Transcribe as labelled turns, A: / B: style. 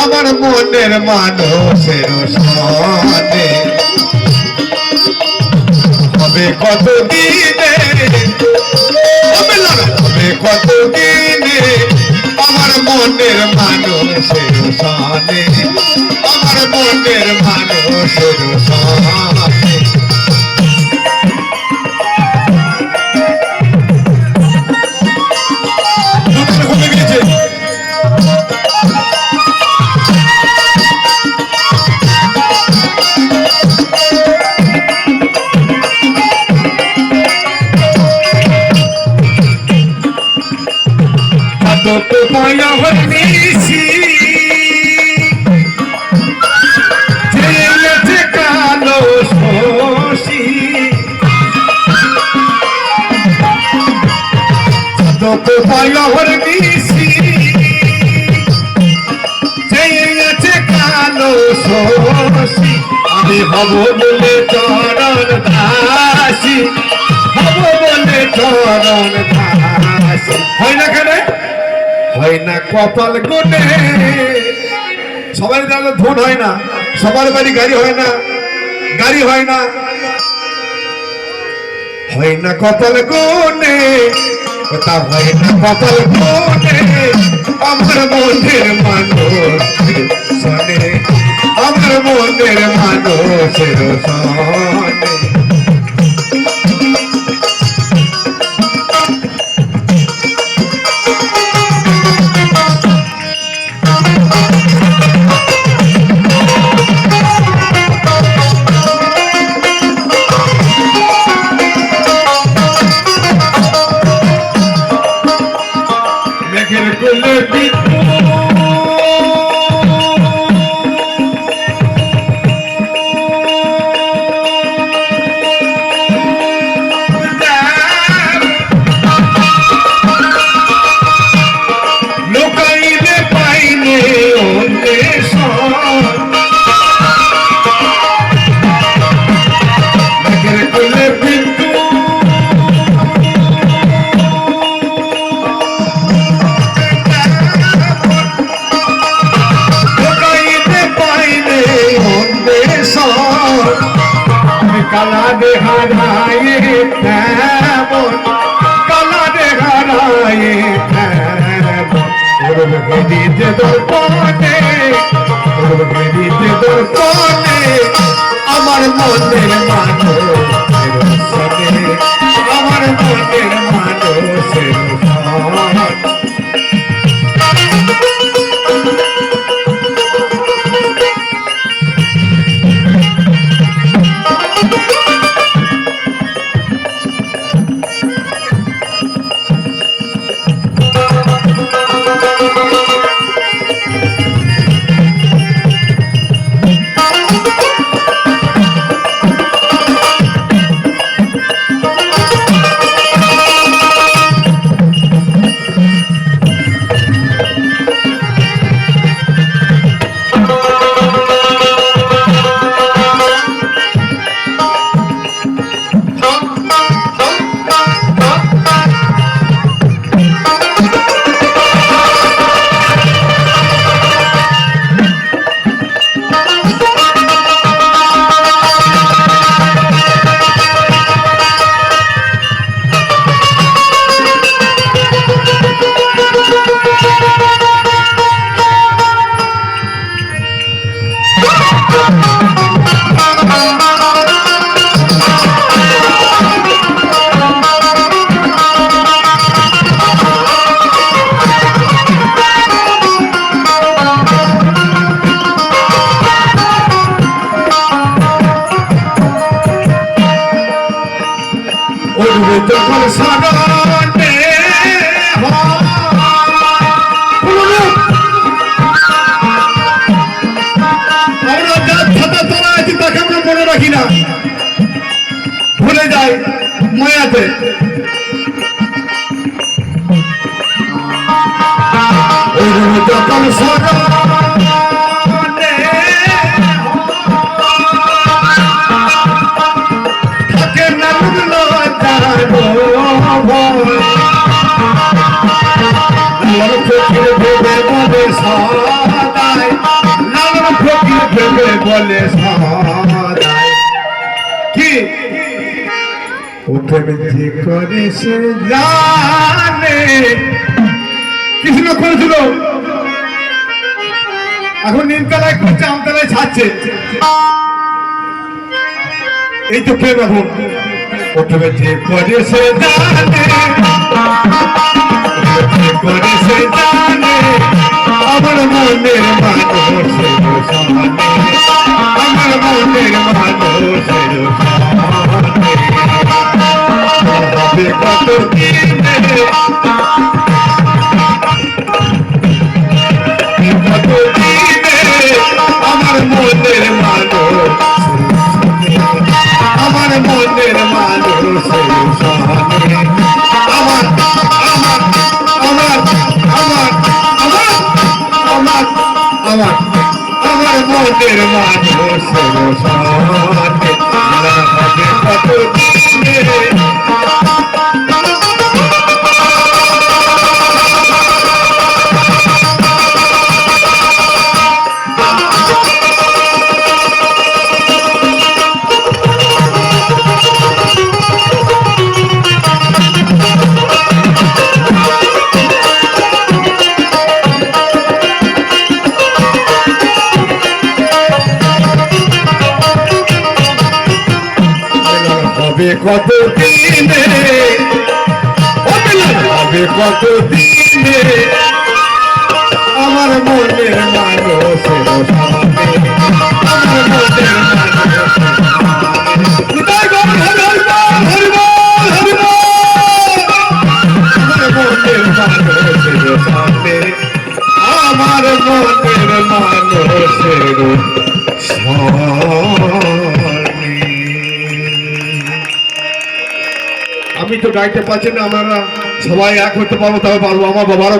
A: আমার মনের মানুষের সনে হবে কত দিনে, হবে কত দিনে আমার মনের মানুষের সনে, আমার মনের মানুষের সনে। মায়া হইছি জেলেছে কালো শশী, মায়া হইছি জেলেছে কালো শশী। আমি হব বলে চরণ দাসী, হব বলে চরণ দাসী। হয় না কেন? হয় না কপাল গুনে। সবাই জানলে ধন হয় না, সবার বাড়ি গাড়ি হয় না, গাড়ি হয় না, হয় না কপাল গুনে, কথা হয় না কপাল গুনে। আমার মনের মানুষ শোনে, আমার মনের মানুষের শোনে। কালা দে হারায়ে তেমন, কালা দে হারায়ে তেমন। ওরবে দিতে দর্পণে, ওরবে দিতে দর্পণে আমার মনের মানুষের শোনে, আমার মনের মানুষের শোনে। যখন সাগরে আমরা যার ছাতা তোলা আছি তাকে আমরা মনে রাখি না, ভুলে যাই মায়াতে। যখন সাগরে থাকে না উঠলো চোখের ভেবে বলে সদাই লালন ফকির ভেবে বলে সদাই কি প্রেম যে করে সে জানে কৃষ্ণ করেছিল এখন নিমতলায় করছে আমতলায় ছাড়ছে এই তো প্রেম এখন প্রেম যে করে সে জানে করে সে জানে আমার মনের মানুষের সামনে আমার মনের মানুষের সামনে হবে কত দিনে কত দিনে আমার মনের মানুষ আমার মনের মানুষের সামনে আমার আমার আমার আমার আমার আমার আমার আমার মনের মানুষের সামনে হবে কত দিনে কত দিনে হবে কত দিনে আমার মনের মানুষের সামনে আমার মনের মনের মানুষের সামনে আমার মনের মানুষের আমি তো গাইতে পারছি না আমরা সবাই এক হতে পারবো তবে পারবো আমার বাবারও